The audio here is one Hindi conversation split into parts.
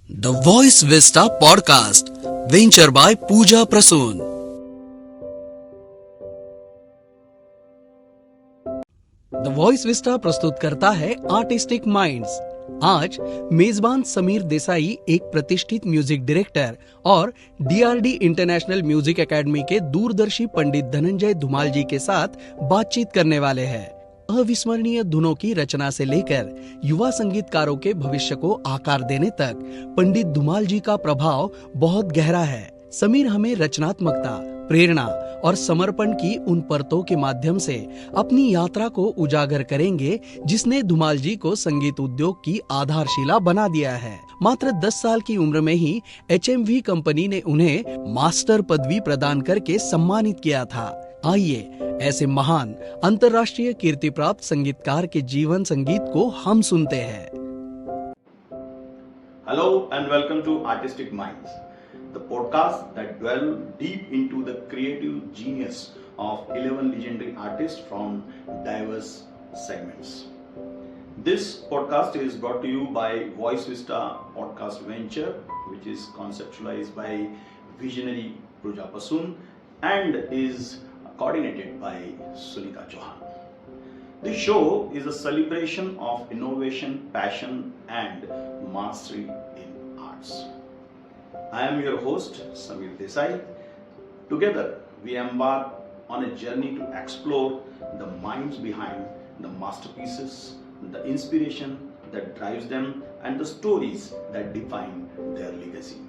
The Voice Vista Podcast, venture by Pooja Prasoon. The Voice Vista प्रस्तुत करता है आर्टिस्टिक माइंड्स। आज मेजबान समीर देसाई एक प्रतिष्ठित म्यूजिक डायरेक्टर और DRD इंटरनेशनल म्यूजिक एकेडमी के दूरदर्शी पंडित धनंजय धुमाल जी के साथ बातचीत करने वाले हैं। अविस्मरणीय धुनों की रचना से लेकर युवा संगीतकारों के भविष्य को आकार देने तक पंडित धुमाल जी का प्रभाव बहुत गहरा है। समीर हमें रचनात्मकता, प्रेरणा और समर्पण की उन परतों के माध्यम से अपनी यात्रा को उजागर करेंगे जिसने धुमाल जी को संगीत उद्योग की आधारशिला बना दिया है। मात्र 10 साल की उम्र में ही HMV कंपनी ने उन्हें मास्टर पदवी प्रदान करके सम्मानित किया था। आइए ऐसे महान अंतर्राष्ट्रीय कीर्ति प्राप्त संगीतकार के जीवन संगीत को हम सुनते हैं। Hello and welcome to Artistic Minds, the podcast that delve deep into the creative genius of 11 legendary artists from diverse segments. This podcast is brought to you by Voice Vista Podcast Venture, which is conceptualized by visionary Pooja Prasoon and is coordinated by Sulika Chauhan. This show is a celebration of innovation, passion, and mastery in arts. I am your host, Sameer Desai. Together, we embark on a journey to explore the minds behind the masterpieces, the inspiration that drives them, and the stories that define their legacy.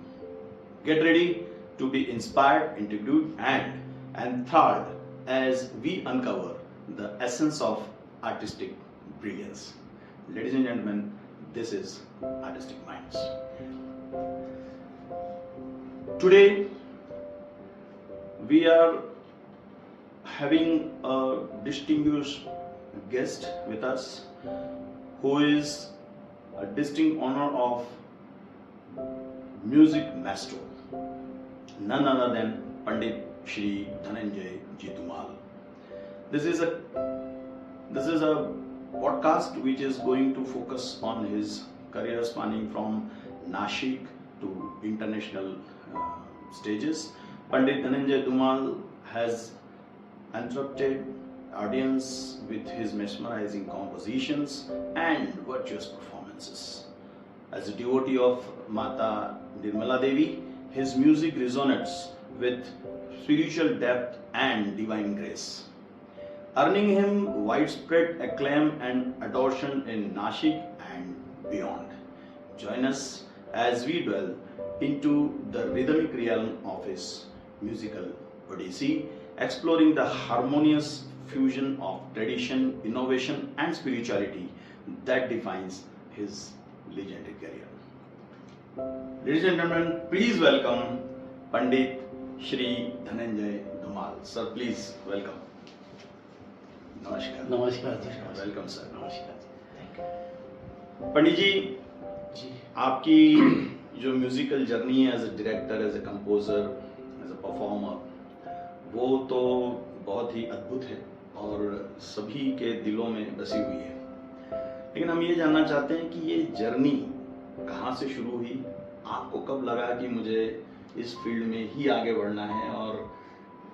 Get ready to be inspired, intrigued, and enthralled as we uncover the essence of artistic brilliance. Ladies and gentlemen, this is Artistic Minds. Today, we are having a distinguished guest with us who is a distinct honor of music maestro, none other than Pandit Shri Dhananjay Ji Dhumal. This is a podcast which is going to focus on his career spanning from Nashik to international stages. Pandit Dhananjay Dhumal has entertained audience with his mesmerizing compositions and virtuous performances. As a devotee of Mata Nirmala Devi, his music resonates with spiritual depth and divine grace, earning him widespread acclaim and adoration in Nashik and beyond. Join us as we dwell into the rhythmic realm of his musical odyssey, exploring the harmonious fusion of tradition, innovation, and spirituality that defines his legendary career. Ladies and gentlemen, please welcome Pandit Shri Dhananjay Dhumal. Sir, please welcome. नमस्कार। नमस्कार जी। Welcome sir. नमस्कार जी। Thank you. पंडित जी, जी आपकी जो म्यूजिकल जर्नी है as a director, as a composer, as a performer, वो तो बहुत ही अद्भुत है और सभी के दिलों में बसी हुई है। लेकिन हम ये जानना चाहते हैं कि ये जर्नी कहाँ से शुरू हुई, आपको कब लगा कि मुझे इस फील्ड में ही आगे बढ़ना है, और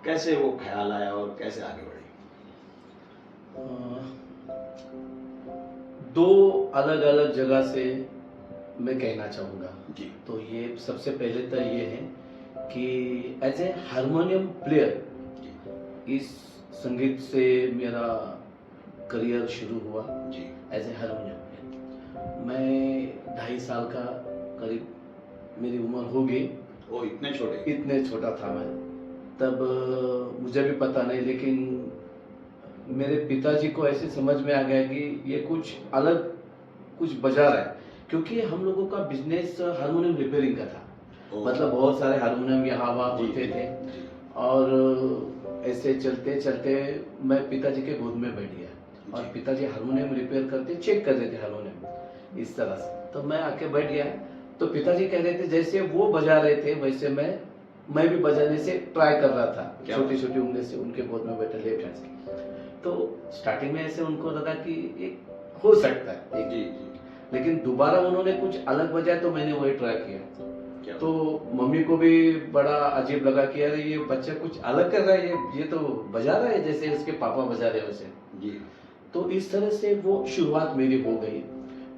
कैसे वो ख्याल आया और कैसे आगे बढ़े? दो अलग अलग जगह से मैं कहना चाहूँगा जी। तो ये सबसे पहले तो ये है कि एज ए हारमोनियम प्लेयर इस संगीत से मेरा करियर शुरू हुआ जी। As a harmonium player. मैं 2.5 साल का करीब मेरी उम्र हो गई। ओ, इतने छोटा था मैं तब, मुझे भी पता नहीं, लेकिन मेरे पिताजी को ऐसे समझ में आ गया कि ये कुछ अलग कुछ बजा रहा है, क्योंकि हम लोगों का बिजनेस हारमोनियम रिपेयरिंग का था। मतलब बहुत सारे हारमोनियम यहाँ वहाँ होते थे और ऐसे चलते चलते मैं पिताजी के गोद में बैठ गया और पिताजी हारमोनियम रिपेयर करते, चेक कर रहे थे हारमोनियम इस तरह से। तो मैं आके बैठ गया तो पिताजी कह रहे थे जैसे वो बजा रहे थे वैसे मैं भी बजाने से ट्राई कर रहा था, छोटी छोटी उंगली से उनके गोद में बैठे लेफ्ट हैंड की। तो स्टार्टिंग में ऐसे उनको लगा कि एक हो सकता है, जी। लेकिन दोबारा उन्होंने कुछ अलग बजाया तो मैंने वही ट्राई किया। क्या तो मम्मी को भी बड़ा अजीब लगा कि अरे ये बच्चा कुछ अलग कर रहा है, ये तो बजा रहा है जैसे उसके पापा बजा रहे वैसे। जी तो इस तरह से वो शुरुआत मेरी हो गई।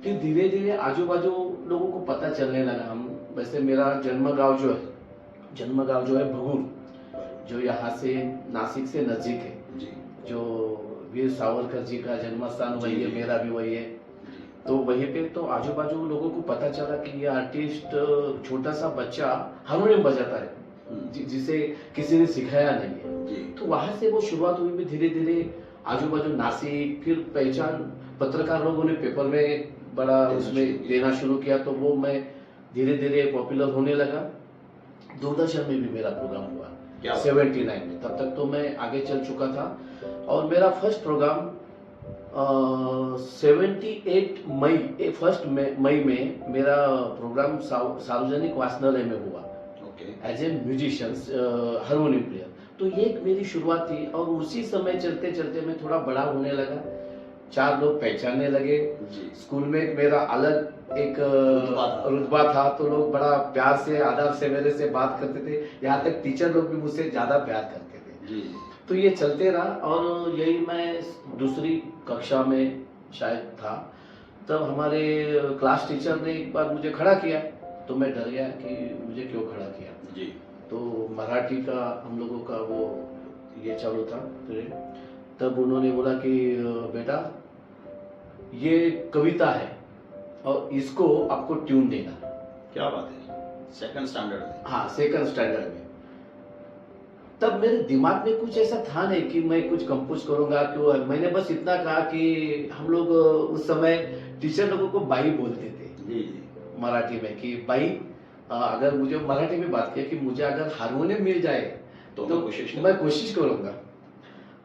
फिर धीरे धीरे आजू बाजू लोगों को पता चलने लगा। हम वैसे मेरा जन्म गांव जो है भगूर, जो यहाँ से नासिक से नजदीक है। जी जो वीर सावरकर जी का जन्म स्थान वही है, जी। मेरा भी वही है। जी तो वहीं पे तो आजू बाजू लोगों को पता चला कि ये आर्टिस्ट छोटा सा बच्चा हारमोनियम बजाता है, जिसे किसी ने सिखाया नहीं है। जी तो वहां से वो शुरुआत हुई। भी धीरे धीरे आजू बाजू नासिक, फिर पहचान पत्रकार लोगों ने पेपर में बड़ा उसमें देना शुरू किया, तो वो मैं धीरे धीरे पॉपुलर होने लगा। दूरदर्शन में भी मेरा प्रोग्राम हुआ क्या 79 में। तब तक तो मैं आगे चल चुका था। और मेरा फर्स्ट प्रोग्राम 78 मई, फर्स्ट मई में मेरा प्रोग्राम सार्वजनिक वाचनालय में हुआ okay as a musician, harmonium player. तो ये एक मेरी शुरुआत थी। और उसी समय चलते चलते मैं थोड़ा बड़ा होने लगा, 4 लोग पहचानने लगे। जी स्कूल में मेरा अलग एक रुतबा था, तो लोग बड़ा प्यार से आदर से मेरे से बात करते थे। यहाँ तक टीचर लोग भी मुझसे ज्यादा प्यार करते थे। जी तो ये चलते रहा। और यही मैं दूसरी कक्षा में शायद था, तब हमारे क्लास टीचर ने एक बार मुझे खड़ा किया। तो मैं डर गया कि मुझे क्यों खड़ा किया। जी तो मराठी का हम लोगों का वो ये चालू था पीरियड। तब उन्होंने बोला कि बेटा ये कविता है और इसको आपको ट्यून देना। क्या बात है, सेकंड स्टैंडर्ड में? हाँ, सेकंड स्टैंडर्ड में। तब मेरे दिमाग में कुछ ऐसा था नहीं कि मैं कुछ कंपोज करूंगा। क्यों, मैंने बस इतना कहा कि हम लोग उस समय टीचर लोगों को बाई बोलते थे जी जी मराठी में, कि बाई अगर मुझे मराठी में बात किया कि मुझे अगर हारमोनियम मिल जाए तो मैं कोशिश करूंगा।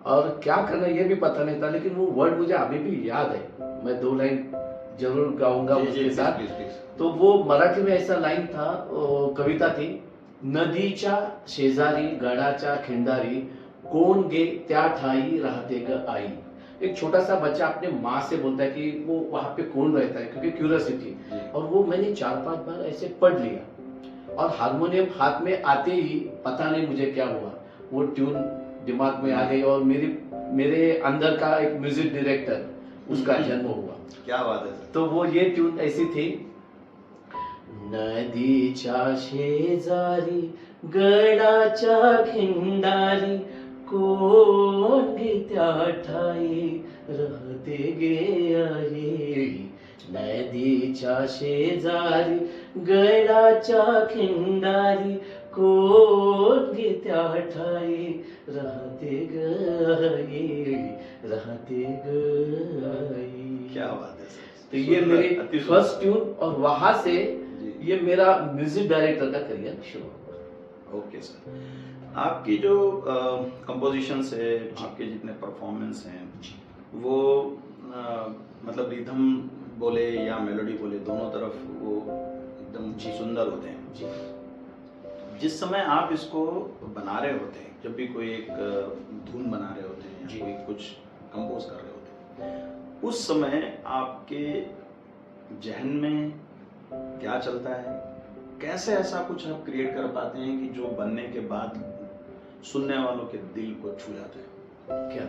और क्या करना ये भी पता नहीं था, लेकिन वो वर्ड मुझे अभी भी याद है। मैं 2 लाइन जरूर गाऊंगा उसके साथ। तो वो मराठी में ऐसा लाइन था, कविता थी, नदीच्या शेजारी गडाच्या खिंडारी कोण गे त्या ठाई राहते ग आई। एक छोटा सा बच्चा अपने माँ से बोलता है कि वो वहां पे कौन रहता है, क्योंकि क्यूरियोसिटी। और वो मैंने 4-5 बार ऐसे पढ़ लिया। और हारमोनियम हाथ में आते ही पता नहीं मुझे क्या हुआ, वो ट्यून दिमाग में आ गई। और मेरे अंदर का एक म्यूजिक डायरेक्टर, उसका जन्म हुआ। क्या बात है सर। तो वो ये ट्यून ऐसी थी, नदीच्या शेजारी गडाच्या खिंडारी कोण गे त्या ठाई राहते गे आई। नदीच्या शेजारी गडाच्या खिंडारी कोण गे त्या ठाई राहते ग आई, राहते ग आई। क्या बात है सर। तो ये मेरी फर्स्ट ट्यून। और वहां से ये मेरा म्यूजिक डायरेक्टर का करियर शुरू हुआ। ओके सर, आपकी जो कंपोजिशंस है, आपके जितने परफॉर्मेंस हैं, वो मतलब रिदम बोले या मेलोडी बोले, दोनों तरफ वो एकदम सुंदर होते हैं। जी। जिस समय आप इसको बना रहे होते हैं, जब भी कोई एक धुन बना रहे होते हैं या कोई कुछ कंपोज कर रहे होते हैं, उस समय आपके जहन में क्या चलता है? कैसे ऐसा कुछ आप क्रिएट कर पाते हैं कि जो बनने के बाद सुनने वालों के दिल को छू जाते हैं? क्या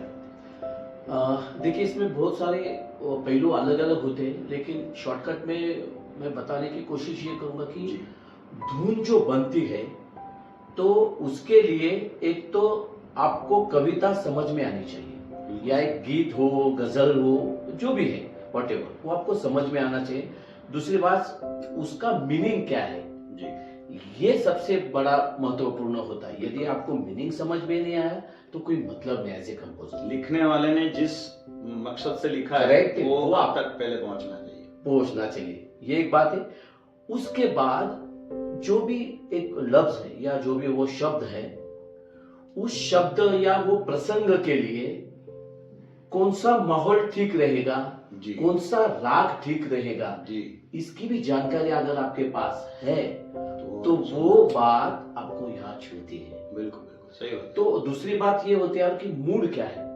देखिए, इसमें बहुत सारे पहलू अलग अलग होते हैं, लेकिन शॉर्टकट में मैं बताने की कोशिश ये करूंगा कि धुन जो बनती है तो उसके लिए एक तो आपको कविता समझ में आनी चाहिए, या एक गीत हो, गजल हो, जो भी है व्हाटएवर, वो आपको समझ में आना चाहिए। दूसरी बात, उसका मीनिंग क्या है जी, ये सबसे बड़ा महत्वपूर्ण होता है। यदि आपको मीनिंग समझ में नहीं आया तो कोई मतलब नहीं एज ए कंपोजर। लिखने वाले ने जिस मकसद से लिखा है Correct, वो आप तक पहले पहुंचना चाहिए। ये एक बात है। उसके बाद जो भी एक लफ्ज है या जो भी वो शब्द है, उस शब्द या वो प्रसंग के लिए कौन सा माहौल ठीक रहेगा, जी, कौन सा राग ठीक रहेगा, जी, इसकी भी जानकारी अगर आपके पास है तो वो बात आपको यहाँ छूती है। बिल्कुल बिल्कुल सही बात। तो दूसरी बात ये होती है कि मूड क्या है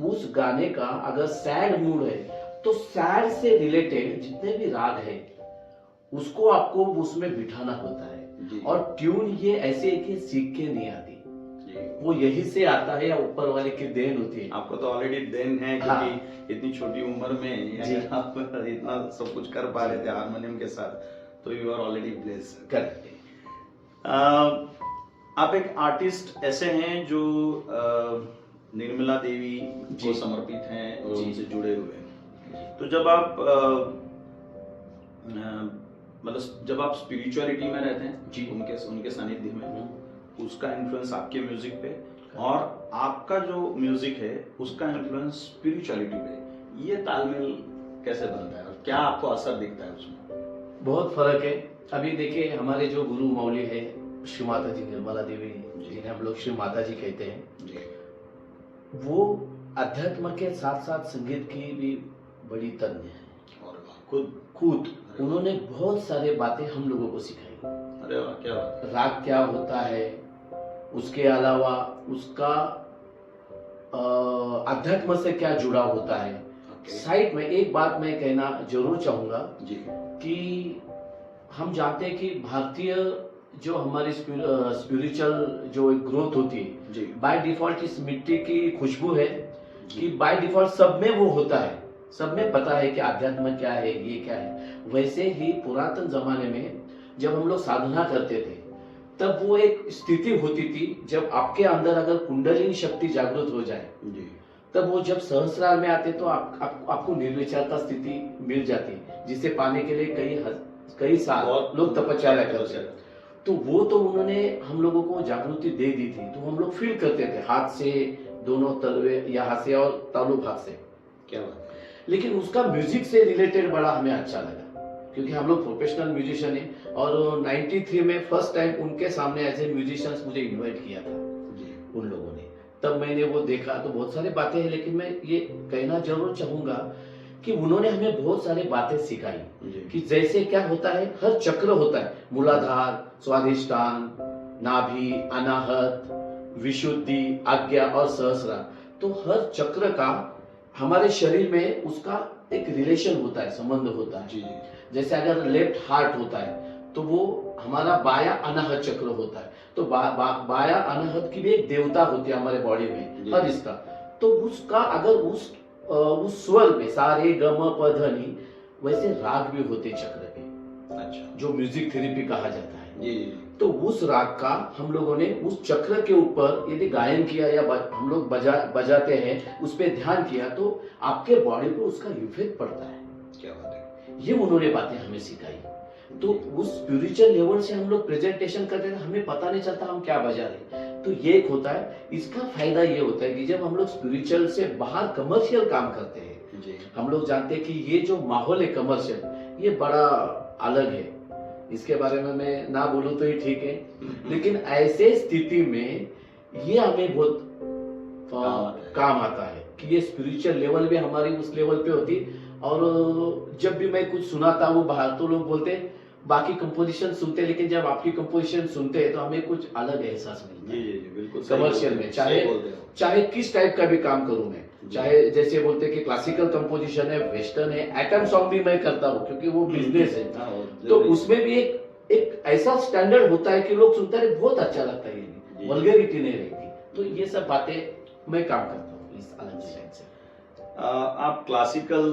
उस गाने का। अगर सैड मूड है तो सैड से रिलेटेड जितने भी राग है उसको आपको उसमें बिठाना होता है। जी। और ट्यून ये ऐसे है कि सीख के नहीं आती, जी। वो यही से आता है या ऊपर वाले की देन होती है। आपको तो ऑलरेडी देन है, हाँ। क्योंकि इतनी छोटी उम्र में जी। अगर आप इतना सब कुछ कर पा रहे थे हारमोनियम के साथ, तो you are already blessed. Correct. आप एक आर्टिस्ट ऐसे हैं जो निर्मला देवी को जी। समर्पित हैं और जी। उनसे जुड़े हुए हैं। तो जब आप मतलब जब आप स्पिरिचुअलिटी में रहते हैं जी। उनके सानिध्य में, उसका इन्फ्लुएंस आपके म्यूजिक पे और आपका जो म्यूजिक है उसका इन्फ्लुएंस स्पिरिचुअलिटी पे, ये तालमेल कैसे बनता है और क्या आपको असर दिखता है उसमें? बहुत फर्क है। अभी देखिए हमारे जो गुरु मौली है श्री माता जी निर्मला देवी, जिन्हें हम लोग श्री माता जी कहते हैं, जी। वो अध्यात्म के साथ साथ संगीत की भी बड़ी तज्ञ है। और खुद उन्होंने बहुत सारे बातें हम लोगों को सिखाई। अरे वाह, क्या बात है। राग क्या होता है, उसके अलावा उसका अध्यात्म से क्या जुड़ा होता है। साइड में एक बात मैं कहना जरूर चाहूंगा जी। कि हम जानते हैं कि भारतीय जो हमारी स्पिरिचुअल जो एक ग्रोथ होती है, जी। बाय डिफॉल्ट इस मिट्टी की खुशबू है कि बाय डिफॉल्ट सब में वो होता है, सब में पता है कि आध्यात्म क्या है, ये क्या है। वैसे ही पुरातन जमाने में जब हम लोग साधना करते थे तब वो एक स्थिति होती थी जब आपके अंदर अगर कुंडलिनी शक्ति जागृत हो जाए, जी। तब वो जब सहस्रार में आते तो आपको निर्विचारता स्थिति मिल जाती, जिसे पाने के लिए कई साल लोग तपस्या करते हैं। तो वो तो उन्होंने हम लोगों को जागृति दे दी थी, तो हम लोग फील करते थे हाथ से, दोनों तलवे यहाँ से और तालु भाग से। क्या बात है। लेकिन उसका म्यूजिक से रिलेटेड बड़ा हमें अच्छा लगा, क्योंकि हम लोग प्रोफेशनल म्यूजिशियन हैं और 93 में फर्स्ट टाइम उनके सामने एज ए म्यूजिशियंस मुझे इनवाइट किया था जी। उन लोगों ने। तब मैंने वो देखा तो बहुत सारी बातें हैं, लेकिन मैं ये कहना जरूर चाहूंगा कि उन्होंने हमें बहुत सारी बातें सिखाई जी। कि जैसे क्या होता है, हर चक्र होता है, मूलाधार, स्वाधिष्ठान, नाभि, अनाहत, विशुद्धि, आज्ञा और सहस्रार। तो हर चक्र का हमारे शरीर में उसका एक रिलेशन होता है, संबंध होता है। जी। जी। जैसे अगर लेफ्ट हार्ट होता है तो वो हमारा बाया अनाहत चक्र होता है, तो बाया अनाहत की भी एक देवता होती है हमारे बॉडी में, हर इसका। तो उसका अगर उस स्वर में सा रे ग म प ध नि, वैसे राग भी होते चक्र में, अच्छा। जो म्यूजिक थेरेपी कहा जाता है। जी। तो उस राग का हम लोगों ने उस चक्र के ऊपर यदि गायन किया या हम लोग बजाते हैं, उस पर ध्यान किया, तो आपके बॉडी पे उसका इफेक्ट पड़ता है। क्या बात है। ये उन्होंने बातें हमें सिखाई। तो उस स्पिरिचुअल लेवल से हम लोग प्रेजेंटेशन करते थे, हमें पता नहीं चलता हम क्या बजा रहे। तो ये एक होता है। इसका फायदा ये होता है कि जब हम लोग स्पिरिचुअल से बाहर कमर्शियल काम करते हैं, जी। हम लोग जानते हैं कि ये जो माहौल है कमर्शियल, ये बड़ा अलग है। इसके बारे में मैं ना बोलूं तो ही ठीक है, लेकिन ऐसे स्थिति में ये हमें बहुत काम आता है कि ये स्पिरिचुअल लेवल भी हमारी उस लेवल पे होती। और जब भी मैं कुछ सुनाता हूँ बाहर, तो लोग बोलते बाकी कंपोजिशन सुनते, लेकिन जब आपकी कंपोजिशन सुनते हैं तो हमें कुछ अलग एहसास मिलता है। जी। बिल्कुल कमर्शियल में चाहे किस टाइप का भी काम करूं मैं, चाहे जैसे बोलते कि क्लासिकल कंपोजिशन है, वेस्टर्न है, एटम सॉन्ग भी मैं करता हूँ क्योंकि वो बिजनेस है। तो उसमें भी एक ऐसा स्टैंडर्ड होता है कि लोग सुनते हैं बहुत अच्छा लगता है, ये वल्गैरिटी नहीं रहती। तो ये सब बातें मैं काम करता हूँ इस अलग साइड से। आप क्लासिकल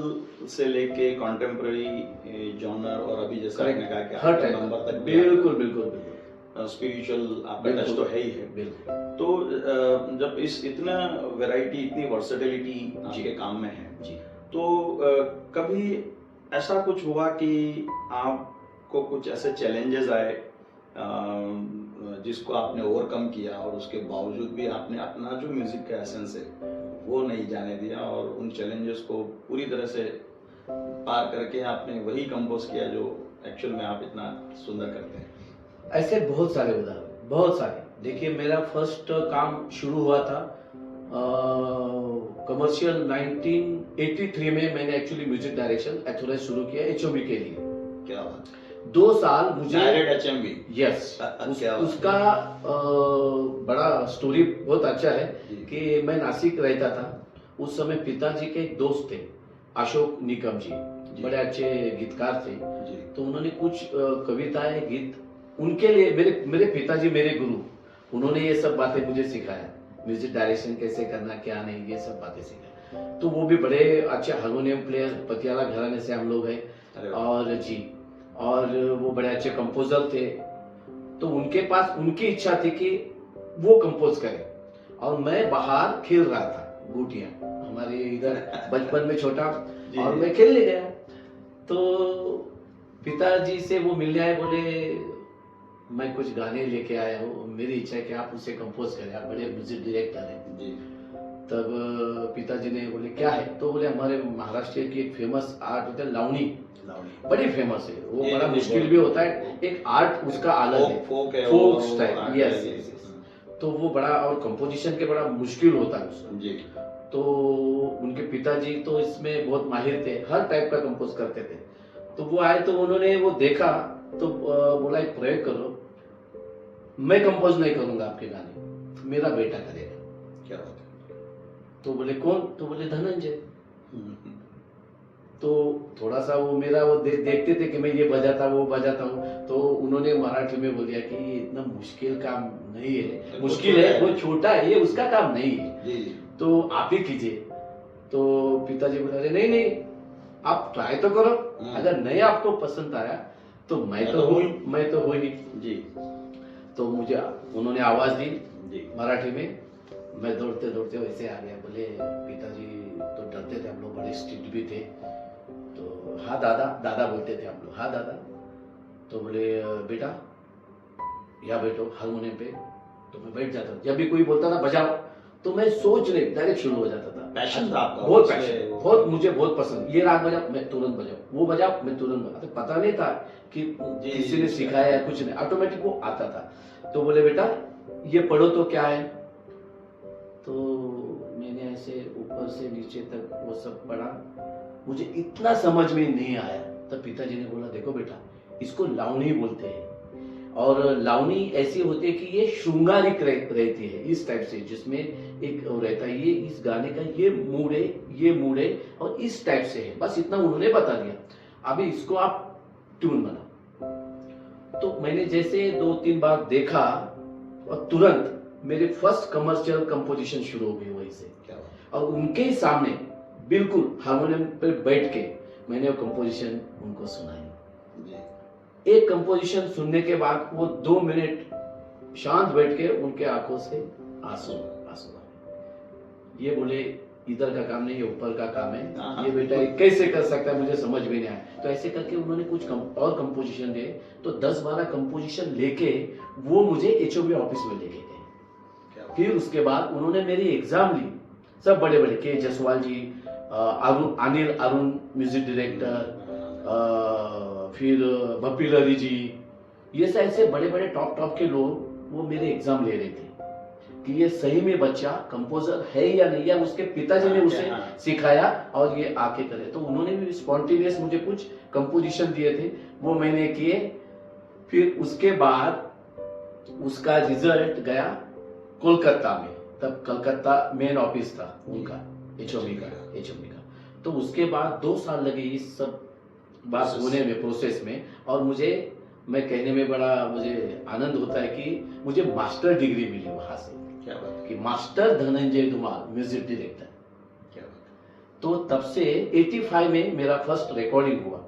से लेके कॉन्टेम्पररी जॉनर और अभी जैसा आपने कहा कि हर आठवें नंबर तक बिल्कुल स्पिरिचुअल आपका टच तो है ही है। बिल्कुल। तो जब इतना वैरायटी, इतनी वर्सेटिलिटी आपके काम में है जी, तो कभी ऐसा कुछ हुआ कि आपको कुछ ऐसे चैलेंजेस आए जिसको आपने ओवरकम किया और उसके बावजूद भी आपने अपना जो म्यूजिक का एसेंस है वो नहीं जाने दिया और उन चैलेंजेस को पूरी तरह से पार करके आपने वही कंपोज किया जो एक्चुअल में आप इतना सुंदर करते हैं? ऐसे बहुत सारे उदाहरण, बहुत सारे। देखिए मेरा फर्स्ट काम शुरू हुआ था कमर्शियल 1983 में। मैंने एक्चुअली म्यूजिक डायरेक्शन एथोराइज शुरू किया एचओबी के लिए। क्या बात। 2 साल मुझे HMV। यस, उसका बड़ा स्टोरी बहुत अच्छा है कि मैं नासिक रहता था उस समय। पिताजी के एक दोस्त थे अशोक निकम जी जी। बड़े अच्छे गीतकार थे। जी तो उन्होंने कुछ कविताएं गीत उनके लिए मेरे मेरे पिताजी मेरे गुरु, उन्होंने ये सब बातें मुझे सिखाया, म्यूजिक डायरेक्शन कैसे करना क्या नहीं ये सब बातें सिखाया। तो वो भी बड़े अच्छे हारमोनियम प्लेयर, पटियाला घराने से हम लोग हैं। अरे वाह। और जी, और वो बड़े अच्छे कंपोजर थे। तो उनके पास उनकी इच्छा थी कि वो कंपोज करें और मैं बाहर खेल रहा था गोटियां, हमारे इधर बचपन में छोटा, जी। और मैं खेलने गया। तो पिताजी से वो मिलने आए, बोले मैं कुछ गाने लेके आया हूँ, मेरी इच्छा है कि आप उसे कंपोज करें, आप बड़े म्यूजिक डायरेक्टर हैं। जी तब पिताजी ने बोले क्या है, तो बोले हमारे महाराष्ट्र की एक फेमस आर्ट होता है लावणी, लावणी। बड़ी फेमस है वो, ये बड़ा भी मुश्किल बहुत- भी होता है, एक आर्ट उसका अलग है, फोक है, फोक वो स्टाइल, art यस है, यस। तो वो बड़ा, और कंपोजिशन के बड़ा मुश्किल होता है उसका। जी तो उनके पिताजी तो इसमें बहुत माहिर थे, हर टाइप का कंपोज करते थे। तो वो आए तो उन्होंने वो देखा, तो बोला एक प्रयोग करो, मैं कंपोज नहीं करूंगा आपके गाने, मेरा बेटा करेगा। क्या बात है। तो बोले कौन, तो बोले धनंजय। हम्म। तो थोड़ा सा वो मेरा वो देखते थे कि मैं ये बजाता वो बजाता हूँ, तो उन्होंने मराठी में बोलिया कि ये इतना मुश्किल काम नहीं है, वो मुश्किल छोटा है, है। वो छोटा है, ये उसका काम नहीं है, जी जी तो आप ही कीजिए। तो पिताजी बोले अरे नहीं नहीं, आप ट्राई तो करो, अगर नहीं आपको पसंद आया तो मैं तो हूँ ही। जी तो मुझे उन्होंने आवाज दी जी मराठी में, मैं दौड़ते दौड़ते वैसे आ गया। बोले पिताजी तो डरते थे, हम लोग बड़े स्ट्रिक्ट भी थे। तो हाँ दादा, दादा बोलते थे हम लोग, हाँ दादा। तो बोले बेटा या बैठो हारमोनियम पे। तो मैं बैठ जाता था, जब भी कोई बोलता था बजाओ, तो मैं सोच नहीं, डायरेक्ट शुरू हो जाता था। पैशन था आपका, बहुत उसमें पैशन, बहुत मुझे बहुत पसंद। ये राग बजाओ मैं तुरंत बजाऊं, वो बजाओ मैं तुरंत बजाऊं। तो पता नहीं था कि जी, किसी जी, ने जी। सिखाया या कुछ नहीं, ऑटोमेटिक वो आता था। तो बोले बेटा ये पढ़ो तो क्या है। तो मैंने ऐसे ऊपर से नीचे तक वो सब पढ़ा, मुझे इतना समझ में नहीं आया। तब पिताजी ने बोला देखो बेटा, इसको लावणी बोलते हैं, और लावणी ऐसी होती है कि ये श्रृंगारिक रहती है, इस टाइप से, जिसमें एक वो रहता है, ये इस गाने का ये मूड है और इस टाइप से है, बस इतना उन्होंने बता दिया। अभी इसको आप ट्यून बनाओ। तो मैंने जैसे 2-3 बार देखा और तुरंत मेरे फर्स्ट कमर्शियल कंपोजिशन शुरू हो गई वहीं से। क्या बात। और उनके ही सामने बिल्कुल हारमोनियम पे बैठ के मैंने वो कंपोजिशन उनको सुनाई। जी एक कंपोजिशन सुनने के बाद वो 2 मिनट शांत बैठ के उनके आंखों से आंसू आंसू आ गए। ये बोले इधर का काम नहीं, ये ऊपर का काम है, ये बेटा ये कैसे कर सकता है, मुझे समझ में नहीं आया। तो ऐसे करके उन्होंने कुछ और कंपोजिशन दिए। तो 10-12 कंपोजिशन लेके वो मुझे एचओबी ऑफिस में लेके गए। क्या बात। फिर उसके बाद उन्होंने मेरी एग्जाम ली, सब बड़े बड़े, के जसवाल जी, अनिल अरुण म्यूजिक डायरेक्टर, फिर बप्पी लहरी जी, ये सब ऐसे बड़े बड़े टॉप के लोग वो मेरे एग्जाम ले रहे थे कि ये सही में बच्चा कंपोजर है या नहीं, या उसके पिताजी ने उसे सिखाया और ये आके करे। तो उन्होंने भी स्पॉन्टेनियस मुझे कुछ कंपोजिशन दिए थे, वो मैंने किए। फिर उसके बाद उसका रिजल्ट गया कोलकाता में, तब कलकत्ता मेन ऑफिस था उनका, एचओबी का। तो उसके बाद 2 साल लगे इस सब बात होने में, प्रोसेस में। और मैं कहने में बड़ा मुझे आनंद होता है कि मुझे मास्टर डिग्री मिली वहां से। क्या बात। कि master Dhananjay Dhumal music director. क्या बात। तो तब से 85 में मेरा फर्स्ट रिकॉर्डिंग हुआ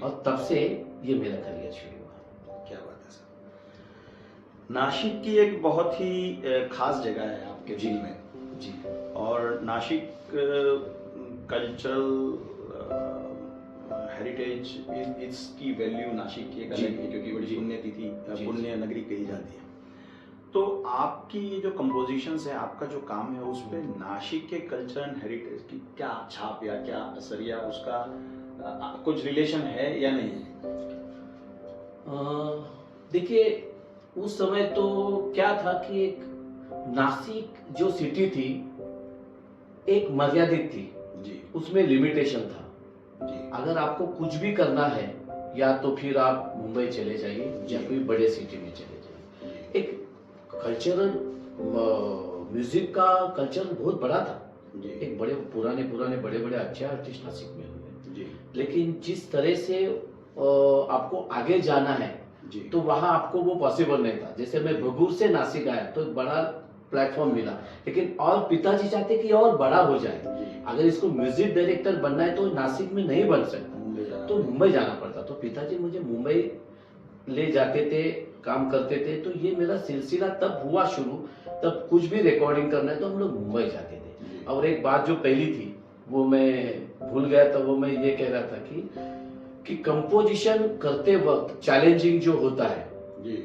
और तब से ये मेरा करियर शुरू हुआ। क्या बात है सर। नासिक की एक बहुत ही खास जगह है आपके दिल में जी। और नासिक कल्चरल हेरिटेज इसकी वैल्यू नासिक की एक अलग है, क्योंकि बड़ी पुण्य नगरी कही जाती है। तो आपकी ये जो कंपोजिशंस है, आपका जो काम है, उस पे नासिक के कल्चर एंड हेरिटेज की क्या छाप या क्या असर या उसका कुछ रिलेशन है या नहीं है? देखिए उस समय तो क्या था कि एक नासिक जो सिटी थी एक मर्यादित थी जी, उसमें लिमिटेशन था जी, अगर आपको कुछ भी करना है या तो फिर आप मुंबई चले जाइए या कोई बड़े सिटी में चले जाइए। एक कल्चरल म्यूजिक का कल्चर बहुत बड़ा था जी एक बड़े पुराने पुराने बड़े बड़े अच्छे आर्टिस्ट नासिक में हुए, जी लेकिन जिस तरह से आपको आगे जाना है जी तो वहां आपको वो पॉसिबल नहीं था। जैसे मैं भगूर से नासिक आया तो एक बड़ा प्लेटफॉर्म मिला, लेकिन और पिताजी चाहते कि और बड़ा हो जाए। जी अगर इसको म्यूजिक डायरेक्टर बनना है तो नासिक में नहीं बन सकता, मुंबई जाना तो मुंबई जाना पड़ता। तो पिताजी मुझे मुंबई ले जाते थे, काम करते थे। तो ये मेरा सिलसिला तब हुआ शुरू। तब कुछ भी रिकॉर्डिंग करना है तो हम लोग मुंबई जाते थे। जी और एक बात जो पहली थी वो मैं भूल गया था, वो मैं ये कह रहा था कि कंपोजिशन करते वक्त चैलेंजिंग जो होता है, जी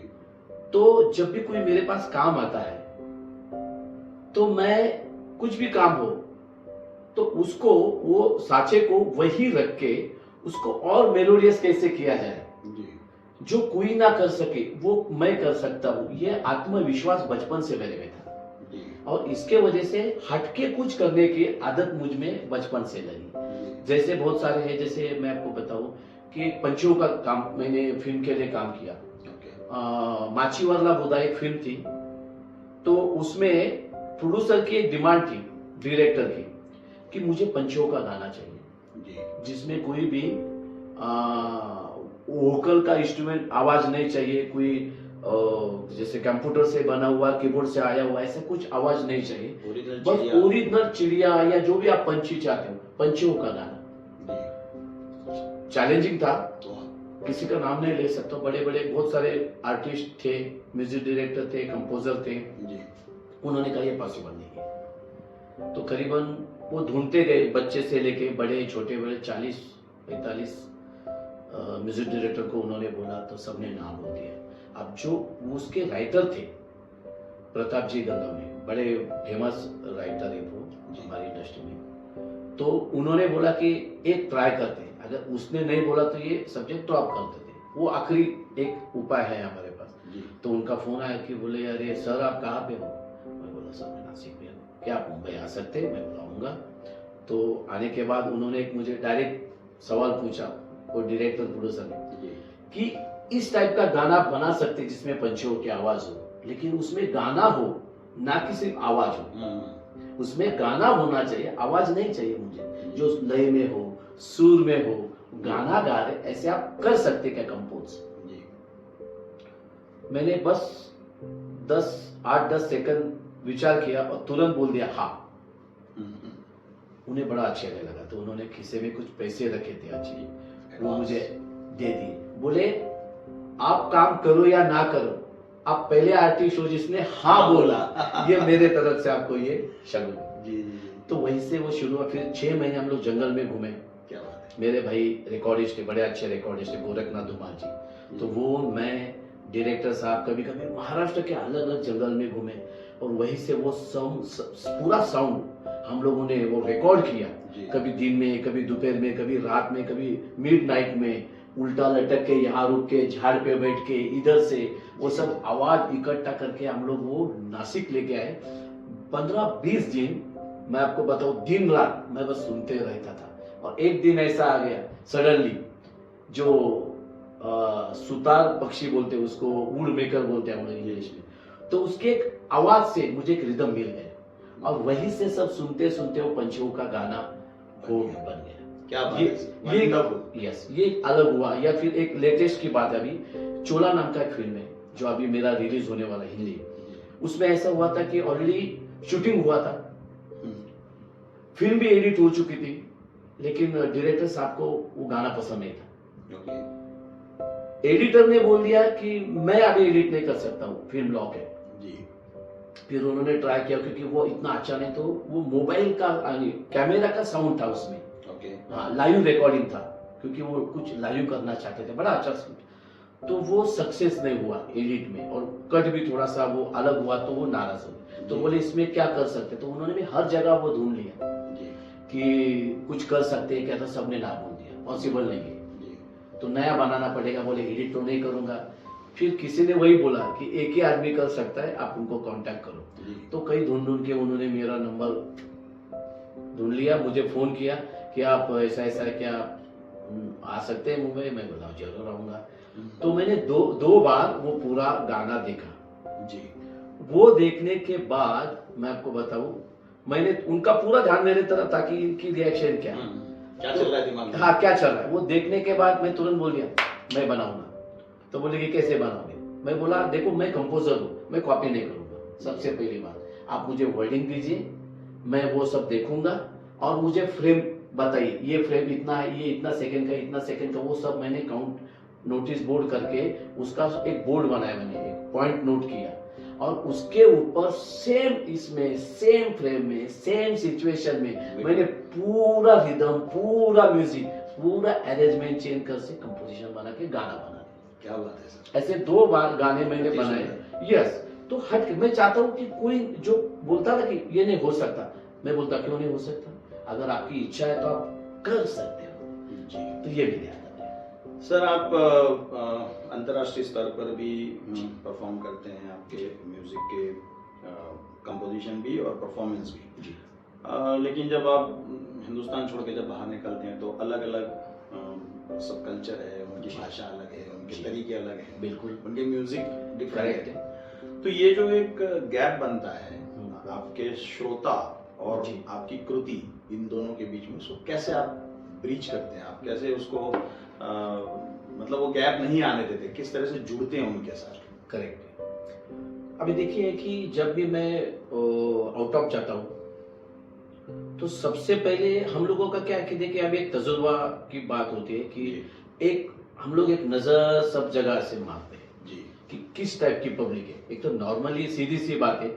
तो जब भी कोई मेरे पास काम आता है तो मैं कुछ भी काम हो तो उसको वो साचे को वही रख के उसको और मेलोडियस कैसे किया जाए, जी जो कोई ना कर सके वो मैं कर सकता हूँ। ये आत्मविश्वास बचपन से मेरे में था जी और इसके वजह से हटके कुछ करने की आदत मुझ में बचपन से लगी। जैसे बहुत सारे हैं, जैसे मैं आपको बताऊं कि पंचों का काम मैंने फिल्म के लिए काम किया। ओके माचीवाला बुदा एक फिल्म थी, तो उसमें प्रोड्यूसर की एक डिमांड थी डायरेक्टर की कि मुझे पंचों का गाना चाहिए जी जिसमें कोई भी वोकल का इंस्ट्रूमेंट आवाज नहीं चाहिए, कोई जैसे कंप्यूटर से बना हुआ कीबोर्ड से आया हुआ ऐसा कुछ आवाज नहीं चाहिए, ओरिजिनल बस चिड़िया ओरिजिनल चिड़िया या जो भी आप पंछी चाहते हो पंछियों का गाना। जी चैलेंजिंग था, वाह किसी का नाम नहीं ले सकता। बड़े बड़े बहुत सारे आर्टिस्ट थे, म्यूजिक डायरेक्टर थे, कंपोजर थे, जी उन्होंने कहा ये पॉसिबल नहीं है। तो करीबन वो ढूंढते गए, बच्चे से लेके बड़े छोटे बड़े 40-45 म्यूजिक डायरेक्टर को उन्होंने बोला तो सबने नाम बोल दिया। अब जो उसके राइटर थे प्रताप जी गंगा में, बड़े फेमस राइटर है वो हमारी इंडस्ट्री में, तो उन्होंने बोला कि एक ट्राई करते हैं, अगर उसने नहीं बोला तो ये सब्जेक्ट ड्रॉप कर देते। वो आखिरी एक उपाय है हमारे पास। जी तो उनका फोन आया कि बोले अरे सर आप कहाँ पे हो? मैं बोला सर मैं नासिक में हूँ, क्या आप मुंबई आ सकते हैं? मैं बुलाऊंगा। तो आने के बाद उन्होंने एक मुझे डायरेक्ट सवाल पूछा, वो डायरेक्टर प्रोड्यूसर ने, जी कि इस टाइप का गाना बना सकते जिसमें पंछियों की आवाज हो, लेकिन उसमें गाना हो, ना कि सिर्फ आवाज हो। उसमें गाना होना चाहिए, आवाज नहीं चाहिए मुझे, जो लय में हो, सुर में हो, गाना गा रहे, ऐसे आप कर सकते क्या कंपोज? जी मैंने बस 8-10 सेकंड विचार किया और तुरंत बोल दिया हाँ। उन्हें बड़ा अच्छा लगा, तो उन्होंने खिसे में कुछ पैसे रखे थे अच्छे, वो मुझे दे दिए। बोले आप काम करो या ना करो, आप पहले आर्टिस्ट हो जिसने हाँ बोला, ये मेरे तरफ से आपको ये शगुन। जी जी तो वहीं से वो शुरू हुआ। फिर 6 महीने हम लोग जंगल में घूमे। क्या बात है। मेरे भाई रिकॉर्डिस्ट थे, बड़े अच्छे रिकॉर्डिस्ट थे, गोरखनाथ धुमाल जी, तो वो मैं डायरेक्टर साहब कभी कभी महाराष्ट्र के अलग अलग जंगल में घूमे और वहीं से वो पूरा साउंड हम लोगों ने वो रिकॉर्ड किया। जी। कभी दिन में, कभी दोपहर में, कभी रात में, कभी मिडनाइट में, उल्टा लटक के यहाँ रुक के झाड़ पे बैठ के इधर से वो सब आवाज इकट्ठा करके हम लोग वो नासिक लेके आए। 15-20 दिन मैं आपको बताऊं, दिन रात मैं बस सुनते रहता था। और एक दिन ऐसा आ गया सडनली, जो सुतार पक्षी बोलते हैं उसको, वुड मेकर बोलते हैं हम लोग इंग्लिश में, तो उसके एक आवाज से मुझे एक रिदम मिल गया और वहीं से सब सुनते सुनते वो पंछियों का गाना हो बन गया। क्या बात ये है। Wonderful। यस, ये अलग हुआ। या फिर एक लेटेस्ट की बात है, अभी चोला नाम का एक फिल्म है जो अभी मेरा रिलीज होने वाला है हिंदी, उसमें ऐसा हुआ था कि ऑलरेडी शूटिंग हुआ था, फिल्म भी एडिट हो चुकी थी, लेकिन डायरेक्टर साहब को वो गाना पसंद नहीं था। ओके एडिटर ने बोल दिया कि मैं अभी एडिट नहीं कर सकता हूँ, फिल्म लॉक है। जी फिर उन्होंने ट्राई किया, क्योंकि वो इतना अच्छा नहीं, तो वो मोबाइल का कैमरा का साउंड था उसमें, ओके हाँ लाइव रिकॉर्डिंग था, क्योंकि वो कुछ लाइव करना चाहते थे, बड़ा अच्छा साउंड। तो वो सक्सेस नहीं हुआ एडिट में, और कट भी थोड़ा सा वो अलग हुआ, तो वो नाराज हुए। तो बोले इसमें क्या कर सकते, तो उन्होंने भी हर जगह वो ढूंढ लिया जी कि कुछ कर सकते हैं क्या, था सबने ना बोल दिया पॉसिबल नहीं है, जी तो नया बनाना पड़ेगा। बोले एडिट तो नहीं करूंगा। फिर किसी ने वही बोला कि एक ही आदमी कर सकता है, आप उनको कांटेक्ट करो। जी तो कई ढूंढ के उन्होंने मेरा नंबर ढूंढ लिया, मुझे फोन किया कि आप ऐसा ऐसा है, क्या आ सकते हैं मुंबई? मैं बोला जरूर आऊंगा। तो मैंने दो बार वो पूरा गाना देखा। जी वो देखने के बाद मैं आपको बताऊं, मैंने उनका पूरा ध्यान मेरे तरफ था कि इनकी रिएक्शन क्या है, क्या चल रहा है दिमाग में? हाँ क्या चल रहा है। वो देखने के बाद मैं तुरंत बोल दिया मैं बनाऊंगा। तो बोले कि कैसे बनाओगे? मैं बोला देखो मैं कंपोजर हूँ, मैं कॉपी नहीं करूंगा। सबसे पहली बात आप मुझे वर्डिंग दीजिए, मैं वो सब देखूंगा और मुझे फ्रेम बताइए, ये फ्रेम इतना है, ये इतना सेकंड का, इतना सेकंड का, वो सब मैंने काउंट नोटिस बोर्ड करके उसका एक बोर्ड बनाया, मैंने एक पॉइंट नोट किया और उसके ऊपर सेम इसमें सेम फ्रेम में सेम सिचुएशन में मैंने पूरा रिदम, पूरा म्यूजिक, पूरा अरेंजमेंट चेंज कर से कंपोजिशन बना के गाना बना दिया। क्या बात है सर। ऐसे 2 बार गाने मैंने बनाए। यस, तो हट के मैं चाहता हूँ कि कोई जो बोलता था कि ये नहीं हो सकता, मैं बोलता क्यों नहीं हो सकता, अगर आपकी इच्छा है तो आप कर सकते हो जी। तो ये भी ध्यान रखें। सर आप अंतर्राष्ट्रीय स्तर पर भी परफॉर्म करते हैं, आपके म्यूजिक के कंपोजिशन भी और परफॉर्मेंस भी जी। लेकिन जब आप हिंदुस्तान छोड़ के जब बाहर निकलते हैं तो अलग अलग सब कल्चर है, उनकी भाषा अलग है, उनके तरीके अलग हैं, बिल्कुल उनके म्यूजिक डिफरेंट है। तो ये जो एक गैप बनता है आपके श्रोता और आपकी कृति, इन दोनों के बीच में, उसको कैसे आप ब्रीच करते हैं? आप कैसे उसको मतलब वो गैप नहीं आने देते, किस तरह से जुड़ते हैं उनके साथ? करेक्ट। अभी देखिए कि जब भी मैं आउट ऑफ जाता हूँ तो सबसे पहले हम लोगों का क्या है कि देखिए अभी एक तजुर्बा की बात होती है कि एक हम लोग एक नजर सब जगह से मारते हैं जी कि किस टाइप की पब्लिक है। एक तो नॉर्मली सीधी सी बात है,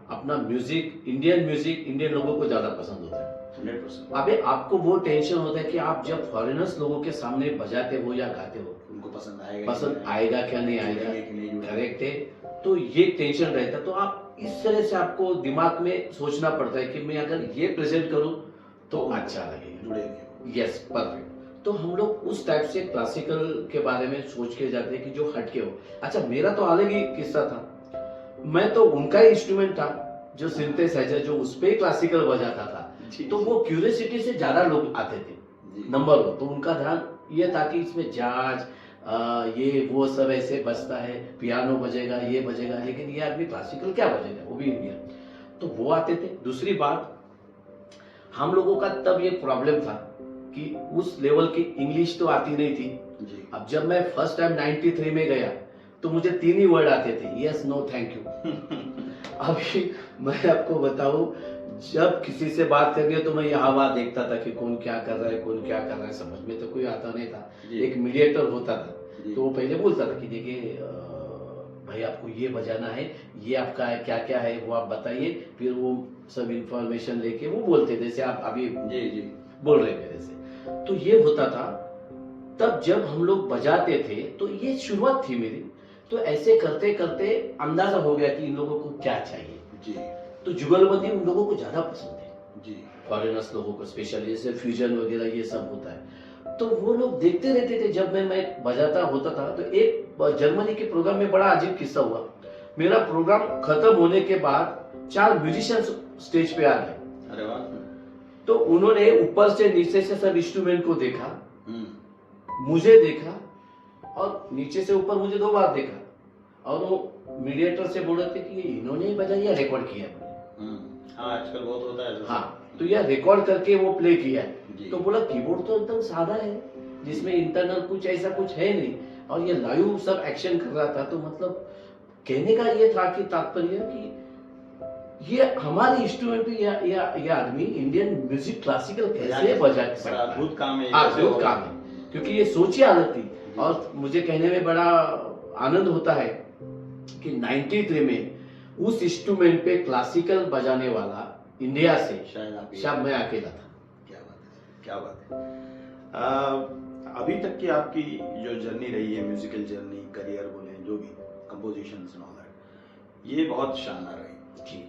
अपना म्यूजिक इंडियन लोगों को ज्यादा पसंद होता है। 100%। अबे आपको वो टेंशन होता है कि आप जब फॉरेनर्स लोगों के सामने बजाते हो या गाते हो, उनको पसंद आएगा क्या नहीं आएगा, करेक्ट है। तो ये टेंशन रहता है, तो आप इस तरह से आपको दिमाग में सोचना पड़ता है कि मैं अगर ये प्रेजेंट करूं तो अच्छा लगेगा। Yes, perfect. तो हम लोग उस टाइप से क्लासिकल के बारे में सोच के जाते हैं कि जो हटके हो। अच्छा, मेरा तो अलग ही किस्सा था, मैं तो उनका ही इंस्ट्रूमेंट था जो सिंथेसाइजर, जो उस पे क्लासिकल बजाता था। तो वो क्यूरियोसिटी से ज्यादा लोग आते थे नंबर 1। तो उनका ध्यान ये था कि इसमें जाज ये वो सब ऐसे बजता है, पियानो बजेगा, ये बजेगा, लेकिन ये आदमी क्लासिकल क्या बजेगा, वो भी इंडियन। तो वो आते थे। दूसरी बात, हम लोगों का तब ये प्रॉब्लम था कि उस लेवल की इंग्लिश तो आती नहीं थी जी। अब जब मैं फर्स्ट टाइम 93 में गया तो मुझे 3 ही वर्ड आते थे, यस, नो, थैंक यू। अभी मैं आपको बताऊं, जब किसी से बात करनी हो तो मैं यहाँ वहां देखता था कि कौन क्या कर रहा है, कौन क्या कर रहा है, समझ में तो कोई आता नहीं था। एक मीडिएटर होता था, तो वो पहले बोलता था कि देखिए भाई आपको ये बजाना है, ये आपका है, क्या क्या है वो आप बताइए, फिर वो सब इंफॉर्मेशन लेके वो बोलते थे, जैसे आप अभी जी बोल रहे थे जैसे। तो ये होता था। तब जब हम लोग बजाते थे तो ये शुरुआत थी मेरी। तो ऐसे करते करते अंदाजा हो गया कि इन लोगों को क्या चाहिए जी। तो जुगलबंदी उन लोगों को ज्यादा पसंद है जी, फॉरेनर्स लोगों को स्पेशली, जैसे फ्यूजन वगैरह ये सब होता है। तो वो लोग देखते रहते थे। जब मैं बजाता होता था तो एक जर्मनी के प्रोग्राम में बड़ा अजीब किस्सा हुआ। मेरा प्रोग्राम खत्म होने के बाद 4 म्यूजिशियंस स्टेज पे आ गए। अरे वाह। तो उन्होंने ऊपर से नीचे से सब इंस्ट्रूमेंट को देखा, मुझे देखा और नीचे से ऊपर मुझे 2 बार देखा, और वो मीडिएटर से बोल रहे थे कि इन्होंने ही बजाया या रिकॉर्ड किया। हाँ, आजकल बहुत होता है। हाँ, तो यह रिकॉर्ड करके वो प्ले किया। तो बोला कीबोर्ड तो एकदम सादा है, जिसमें इंटरनल कुछ ऐसा कुछ है नहीं, और ये लाइव सब एक्शन कर रहा था। तो मतलब कहने का ये था कि तात्पर्य कि ये हमारे इंस्ट्रूमेंट पे ये आदमी इंडियन म्यूजिक क्लासिकल कैसे बजा सकता है। अद्भुत काम है, अद्भुत काम है, क्योंकि ये सोच ही अलग थी। और मुझे कहने में बड़ा आनंद होता है कि 93 में उस इंस्ट्रूमेंट पे क्लासिकल बजाने वाला इंडिया से शायद मैं अकेला था। क्या बात है, क्या बात है। अभी तक की आपकी जो जर्नी रही है, म्यूजिकल जर्नी, करियर बोले, जो भी कंपोजिशन, ये बहुत शानदार रही जी।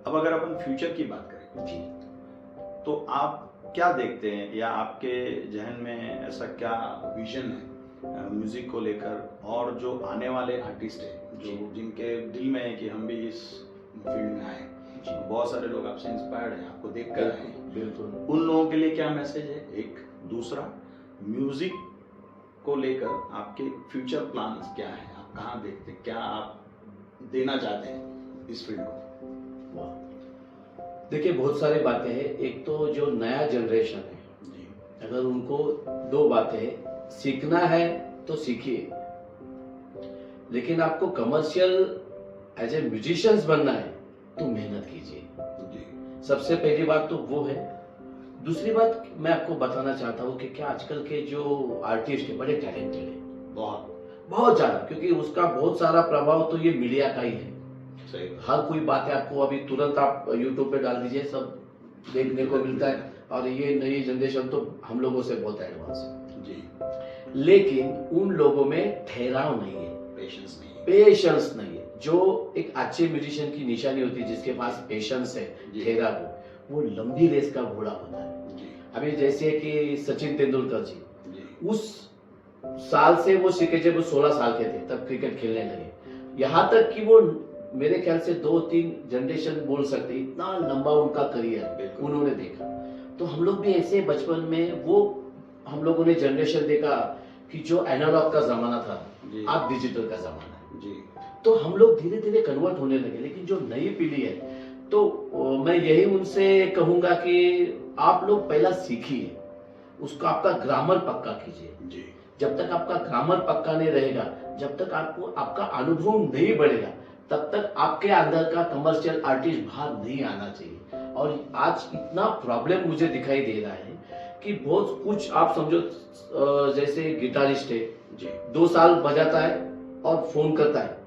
अब अगर अपन फ्यूचर की बात करें जी, तो आप क्या देखते हैं, या आपके जहन में ऐसा क्या विजन है म्यूजिक को लेकर, और जो आने वाले आर्टिस्ट हैं, जो जिनके दिल में है कि हम भी इस फील्ड में आए, बहुत सारे लोग आपसे इंस्पायर्ड हैं, आपको देख कर आए, बिल्कुल, उन लोगों के लिए क्या मैसेज है? एक दूसरा, म्यूजिक को लेकर आपके फ्यूचर प्लान्स क्या हैं, आप कहाँ देखते हैं, क्या आप देना चाहते हैं इस फील्ड को? देखिए बहुत सारी बातें हैं। एक तो जो नया जनरेशन है, जी अगर उनको दो बातें हैं, सीखना है तो सीखिए, लेकिन आपको कमर्शियल एज ए म्यूजिशियंस बनना है तो मेहनत कीजिए। जी सबसे पहली बात तो वो है। दूसरी बात मैं आपको बताना चाहता हूँ कि क्या आजकल के जो आर्टिस्ट है बड़े टैलेंटेड है, बहुत बहुत ज्यादा, क्योंकि उसका बहुत सारा प्रभाव तो ये मीडिया का ही है। सही बात। हर कोई बात है आपको अभी तुरंत आप यूट्यूब पे डाल दीजिए, सब देखने को मिलता है। और ये नई जनरेशन तो हम लोगों से बहुत एडवांस है, जी लेकिन उन लोगों में ठहराव नहीं है, पेशेंस नहीं है। पेशेंस नहीं है। जो एक अच्छे म्यूजिशियन की निशानी होती है, जिसके पास पेशेंस है, जी। ठहराव हो, वो लंबी रेस का घोड़ा होता है। जी अभी जैसे कि सचिन तेंदुलकर जी, जी उस साल से वो सीखे जब वो 16 साल के थे, तब क्रिकेट खेलने लगे। यहाँ तक कि वो मेरे ख्याल से 2-3 जनरेशन बोल सकते, इतना लंबा उनका करियर बिल्कुल। उन्होंने देखा। तो हम लोग भी ऐसे बचपन में वो हम लोगों ने जनरेशन देखा कि जो एनालॉग का जमाना था, जी अब डिजिटल का जमाना है। जी तो हम लोग धीरे धीरे कन्वर्ट होने लगे। लेकिन जो नई पीढ़ी है, तो मैं यही उनसे कहूंगा कि आप लोग पहला सीखिए, उसका आपका ग्रामर पक्का कीजिए। जी जब तक आपका ग्रामर पक्का नहीं रहेगा, जब तक आपको आपका अनुभव नहीं बढ़ेगा, तब तक आपके अंदर का कमर्शियल आर्टिस्ट बाहर नहीं आना चाहिए। और आज इतना प्रॉब्लम मुझे दिखाई दे रहा है कि बहुत कुछ आप समझो, जैसे गिटारिस्ट है, जी 2 साल बजाता है और फोन करता है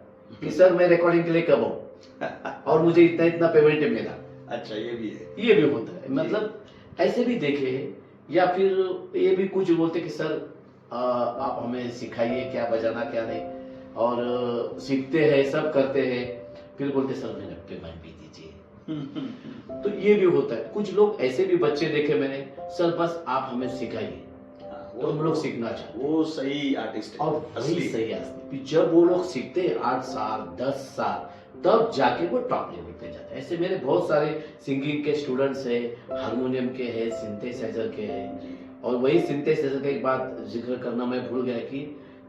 कि सर मैं रिकॉर्डिंग के लिए कब आऊं और मुझे इतना इतना पेमेंट है मेरा। अच्छा ये भी है। ये भी होता है, मतलब ऐसे भी देखे हैं। या फिर ये भी कुछ बोलते कि सर आप हमें सिखाइए क्या बजाना क्या नहीं, और सीखते हैं, सब करते हैं, फिर बोलते सर मेरा पेमेंट भी दीजिए। तो ये भी होता है। कुछ लोग ऐसे भी बच्चे देखे मैंने, सर बस आप हमें सिखाइए, तो हम लोग सीखना चाहते हैं। वो सही आर्टिस्ट है, और वही असली। सही है। जब वो लोग सीखते हैं 8 साल 10 साल, तब जाके वो टॉप लेवल पे जाते हैं। ऐसे मेरे बहुत सारे सिंगिंग के स्टूडेंट्स हैं, हारमोनियम के हैं, सिंथेसाइजर के हैं। जी और वही सिंथेसाइजर का एक बात जिक्र करना मैं भूल गया कि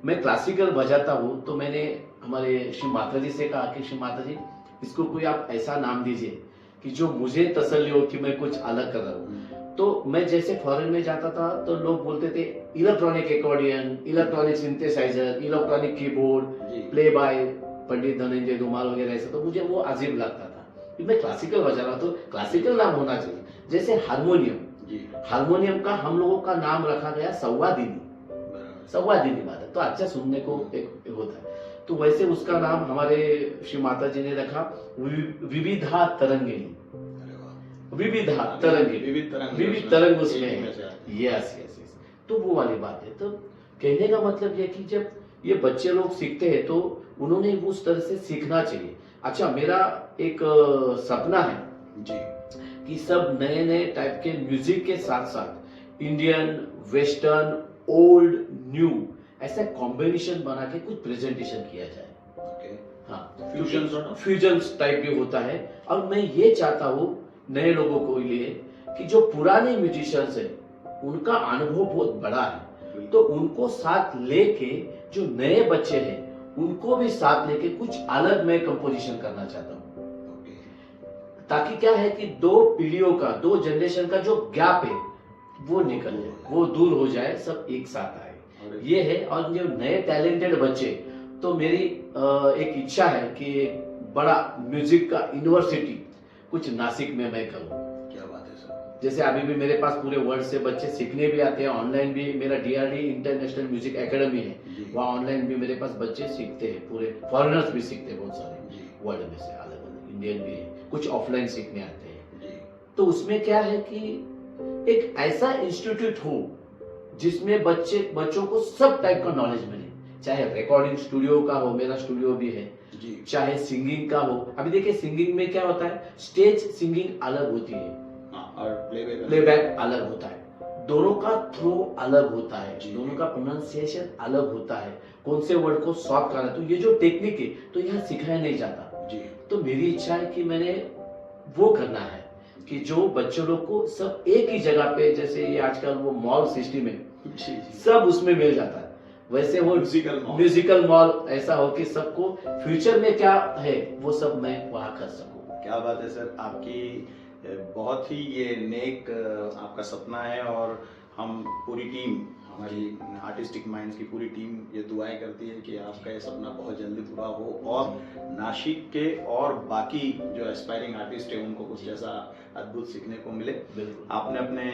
मैं क्लासिकल बजाता हूँ, तो मैंने हमारे श्री माता जी से कहा कि श्री माता जी, इसको कोई आप ऐसा नाम दीजिए कि जो मुझे तसल्ली हो कि मैं कुछ अलग कर रहा हूँ। तो मैं जैसे फॉरेन में जाता था तो लोग बोलते थे electronic accordion, electronic synthesiser, electronic keyboard, जी प्ले बाय पंडित धनंजय धुमाल वगैरह ऐसा। तो मुझे वो अजीब लगता था कि मैं क्लासिकल बजा रहा हूँ, तो क्लासिकल नाम होना चाहिए। जैसे हारमोनियम, जी हारमोनियम का हम लोगों का नाम रखा गया संवादिनी, बराबर। संवादिनी वादक, तो अच्छा सुनने को एक होता है। तो वैसे उसका नाम हमारे श्री माता जी ने रखा विविधा तरंगिणी। अरे वाह। विविधा तरंगिणी, विविध तरंग, विविध तरंग उसमें एक ही है। में से आते हैं। Yes yes yes. तो वो वाली बात है। तो कहने का मतलब ये कि जब ये बच्चे लोग सीखते हैं तो उन्होंने उस तरह से सीखना चाहिए। अच्छा, मेरा एक सपना है जी कि सब नए नए टाइप के म्यूजिक के साथ साथ इंडियन, वेस्टर्न, ओल्ड, न्यू ऐसा कॉम्बिनेशन बना के कुछ प्रेजेंटेशन किया जाए। ओके। हाँ, fusion sort of? Fusion type भी होता है। और मैं ये चाहता हूँ नए लोगों को लिए कि जो पुराने म्यूजिशियंस है उनका अनुभव बहुत बड़ा है, तो उनको साथ लेके जो नए बच्चे हैं उनको भी साथ लेके कुछ अलग मैं कंपोजिशन करना चाहता हूँ, ओके। ताकि क्या है कि 2 पीढ़ियों का, 2 जनरेशन का जो गैप है वो निकल जाए, वो दूर हो जाए, सब एक साथ आए, और ये है। और जो नए टैलेंटेड बच्चे, तो मेरी एक इच्छा है कि बड़ा म्यूजिक का यूनिवर्सिटी कुछ नासिक में मैं करूं। क्या बात है सर। जैसे अभी भी मेरे पास पूरे वर्ल्ड से बच्चे सीखने भी आते हैं, ऑनलाइन भी मेरा DRD इंटरनेशनल म्यूजिक एकेडमी है, जी वहाँ ऑनलाइन भी मेरे पास बच्चे सीखते हैं, पूरे फॉरेनर्स भी सीखते हैं बहुत सारे जी वर्ल्ड में से, अलग अलग इंडियन भी है, कुछ ऑफलाइन सीखने आते हैं। जी तो उसमें क्या है कि एक ऐसा इंस्टीट्यूट हो जिसमें बच्चों को सब टाइप का नॉलेज मिले, चाहे रिकॉर्डिंग स्टूडियो का हो, मेरा स्टूडियो भी है, जी चाहे सिंगिंग का हो। अभी देखिए सिंगिंग में क्या होता है, स्टेज सिंगिंग अलग होती है, हाँ, और प्लेबैक अलग होता है, दोनों का थ्रो अलग होता है, जी। दोनों का प्रोनाउंसिएशन अलग होता है, कौन से वर्ड को सॉफ्ट करना, तो ये जो टेक्निक है तो यहाँ सिखाया नहीं जाता। जी तो मेरी इच्छा है कि मैंने वो करना है कि जो बच्चों लोग को सब एक ही जगह पे, जैसे ये आजकल वो मॉल सिस्टम है, जी जी सब उसमें मिल जाता है, वैसे वो म्यूजिकल मॉल ऐसा हो कि सबको फ्यूचर में क्या है वो सब मैं वहाँ कर सकूं। क्या बात है सर, आपकी बहुत ही ये नेक आपका सपना है और हम पूरी टीम, हमारी आर्टिस्टिक माइंड्स की पूरी टीम ये दुआएं करती है कि आपका ये सपना बहुत जल्दी पूरा हो और नासिक के और बाकी जो एस्पायरिंग आर्टिस्ट है उनको कुछ ऐसा अद्भुत सीखने को मिले। आपने अपने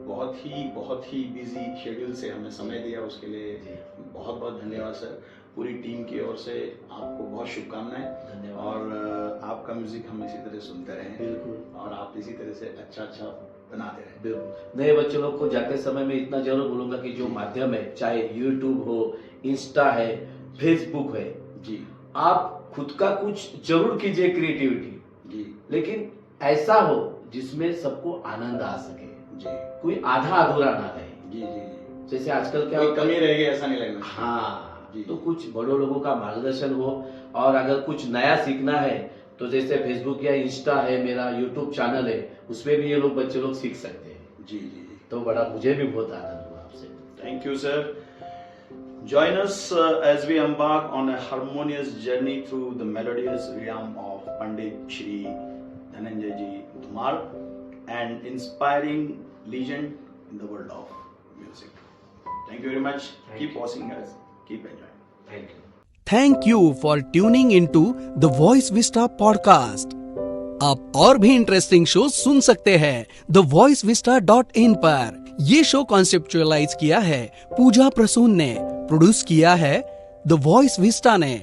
बहुत ही बिजी शेड्यूल से हमें समय दिया, उसके लिए बहुत बहुत धन्यवाद सर। पूरी टीम की ओर से आपको बहुत शुभकामनाएं और आपका म्यूजिक हम इसी तरह सुनते रहें और आप इसी तरह से अच्छा बनाते रहें। बिल्कुल। नए बच्चों लोग को जाते समय में इतना जरूर बोलूंगा कि जो माध्यम है, चाहे यूट्यूब हो, इंस्टा है, फेसबुक है जी, आप खुद का कुछ जरूर कीजिए क्रिएटिविटी जी, लेकिन ऐसा हो जिसमें सबको आनंद आ सके जी, कोई आधा अधूरा ना रहे जी जी जी। जैसे आजकल क्या कमी रह गई ऐसा नहीं लगना। हाँ, तो कुछ बड़ों लोगों का मार्गदर्शन हो और अगर कुछ नया सीखना है तो जैसे फेसबुक या इंस्टा है, मेरा यूट्यूब चैनल है, उसमें भी ये लोग बच्चे लोग सीख सकते हैं जी जी। तो बड़ा मुझे भी बहुत आनंद हुआ आपसे। Thank you sir. Join us as we embark on a harmonious journey through the melodious realm of Pandit Shri Dhananjay Ji Dhumar, an inspiring legend in the world of music. Thank you very much. Keep watching us. Keep enjoying. Thank you. Thank you for tuning into the Voice Vista podcast. आप और भी इंटरेस्टिंग शो सुन सकते हैं thevoicevista.in पर। ये शो कॉन्सेप्चुअलाइज किया है पूजा प्रसून ने, प्रोड्यूस किया है द वॉइस विस्टा ने।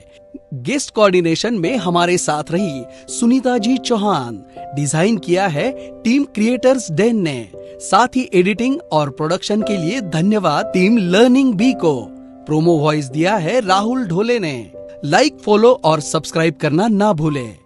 गेस्ट कोऑर्डिनेशन में हमारे साथ रही सुनीता जी चौहान। डिजाइन किया है टीम क्रिएटर्स डेन ने। साथ ही एडिटिंग और प्रोडक्शन के लिए धन्यवाद टीम लर्निंग बी को। प्रोमो वॉइस दिया है राहुल ढोले ने। लाइक, फॉलो और सब्सक्राइब करना ना भूलें।